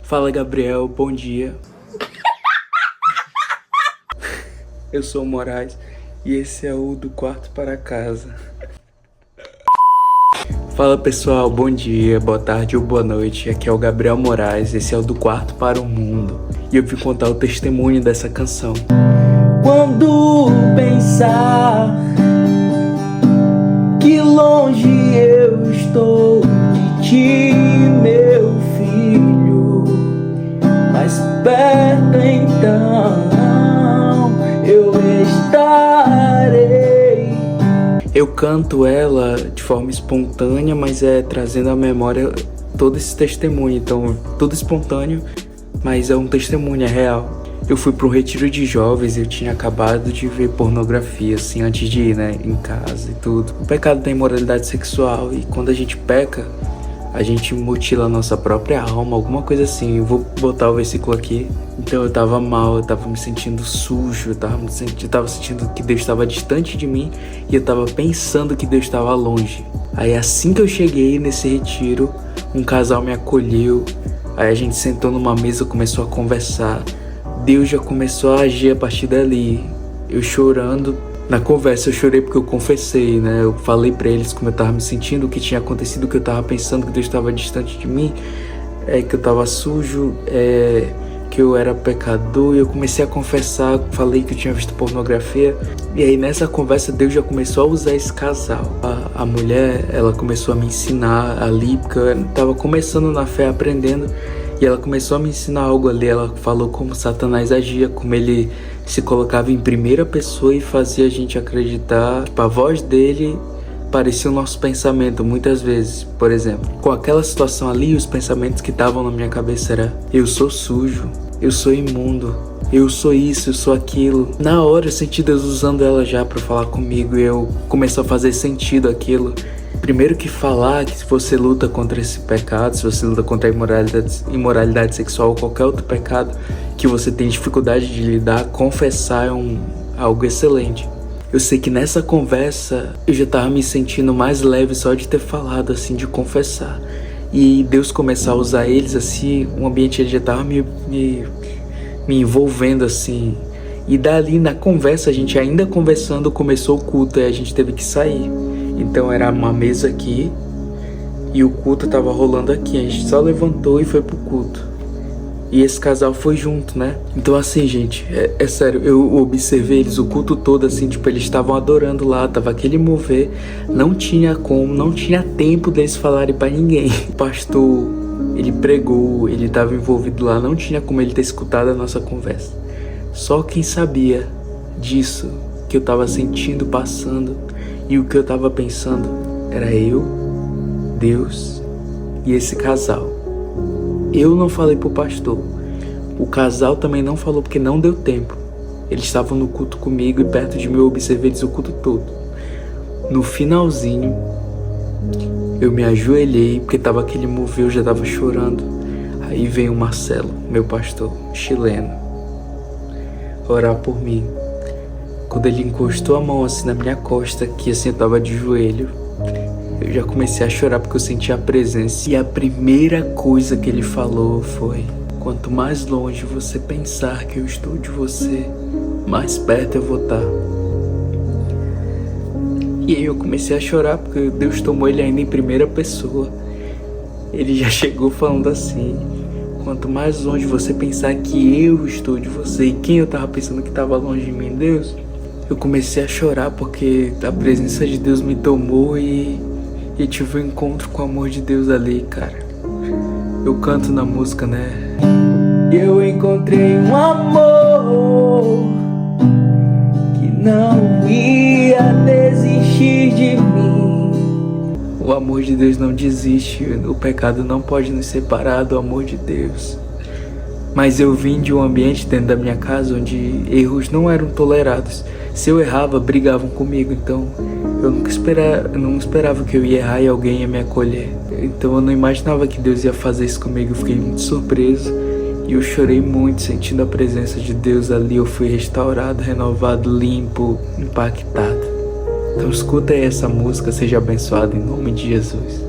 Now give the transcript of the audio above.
Fala, Gabriel, bom dia. Eu sou o Moraes e esse é o Do Quarto para Casa. Fala, pessoal, bom dia, boa tarde ou boa noite. Aqui é o Gabriel Moraes, esse é o Do Quarto para o Mundo. E eu vim contar o testemunho dessa canção. Quando pensar que longe eu estou de ti, meu filho, mais perto então eu estarei. Eu canto ela de forma espontânea, mas trazendo à memória todo esse testemunho. Então, tudo espontâneo, mas é um testemunho, é real. Eu fui para um retiro de jovens e eu tinha acabado de ver pornografia, assim, antes de ir, né, em casa e tudo. O pecado da imoralidade sexual, e quando a gente peca, a gente mutila a nossa própria alma, alguma coisa assim. Eu vou botar o versículo aqui. Então eu tava mal, eu tava me sentindo sujo, eu tava sentindo que Deus estava distante de mim e eu tava pensando que Deus estava longe. Aí assim que eu cheguei nesse retiro, um casal me acolheu, aí a gente sentou numa mesa, começou a conversar. Deus já começou a agir a partir dali. Eu chorando. Na conversa eu chorei porque eu confessei, né? Eu falei pra eles como eu tava me sentindo, o que tinha acontecido, o que eu tava pensando, que Deus estava distante de mim, que eu tava sujo, que eu era pecador. E eu comecei a confessar, falei que eu tinha visto pornografia. E aí nessa conversa Deus já começou a usar esse casal. A mulher, ela começou a me ensinar ali, porque eu tava começando na fé, aprendendo. E ela começou a me ensinar algo ali. Ela falou como Satanás agia, como ele se colocava em primeira pessoa e fazia a gente acreditar. Tipo, a voz dele parecia o nosso pensamento muitas vezes. Por exemplo, com aquela situação ali, os pensamentos que estavam na minha cabeça era: eu sou sujo, eu sou imundo, eu sou isso, eu sou aquilo. Na hora eu senti Deus usando ela já para falar comigo, e eu começou a fazer sentido aquilo. Primeiro que falar que se você luta contra esse pecado, se você luta contra a imoralidade sexual ou qualquer outro pecado que você tem dificuldade de lidar, confessar é algo excelente. Eu sei que nessa conversa eu já tava me sentindo mais leve só de ter falado, assim, de confessar. E Deus começar a usar eles, assim, o ambiente ele já tava me envolvendo, assim. E dali na conversa, a gente ainda conversando, começou o culto e a gente teve que sair. Então era uma mesa aqui e o culto tava rolando aqui. A gente só levantou e foi pro culto. E esse casal foi junto, né? Então assim, gente, é sério, eu observei eles o culto todo, assim, tipo, eles estavam adorando lá, tava aquele mover. Não tinha tempo deles falarem pra ninguém. O pastor, ele pregou, ele tava envolvido lá, não tinha como ele ter escutado a nossa conversa. Só quem sabia disso, que eu tava sentindo, passando, e o que eu tava pensando, era eu, Deus e esse casal. Eu não falei pro pastor. O casal também não falou porque não deu tempo. Eles estavam no culto comigo e perto de mim eu observei eles o culto todo. No finalzinho, eu me ajoelhei porque tava aquele mover, eu já tava chorando. Aí veio o Marcelo, meu pastor chileno, orar por mim. Quando ele encostou a mão assim na minha costa, que assim eu tava de joelho, eu já comecei a chorar porque eu senti a presença. E a primeira coisa que ele falou foi: quanto mais longe você pensar que eu estou de você, mais perto eu vou estar. E aí eu comecei a chorar porque Deus tomou ele ainda em primeira pessoa. Ele já chegou falando assim: quanto mais longe você pensar que eu estou de você, e quem eu tava pensando que tava longe de mim, Deus. Eu comecei a chorar porque a presença de Deus me tomou e tive um encontro com o amor de Deus ali, cara. Eu canto na música, né? Eu encontrei um amor que não ia desistir de mim. O amor de Deus não desiste, o pecado não pode nos separar do amor de Deus. Mas eu vim de um ambiente dentro da minha casa onde erros não eram tolerados. Se eu errava, brigavam comigo. Então eu não esperava que eu ia errar e alguém ia me acolher. Então eu não imaginava que Deus ia fazer isso comigo. Eu fiquei muito surpreso e eu chorei muito sentindo a presença de Deus ali. Eu fui restaurado, renovado, limpo, impactado. Então escuta aí essa música, seja abençoado em nome de Jesus.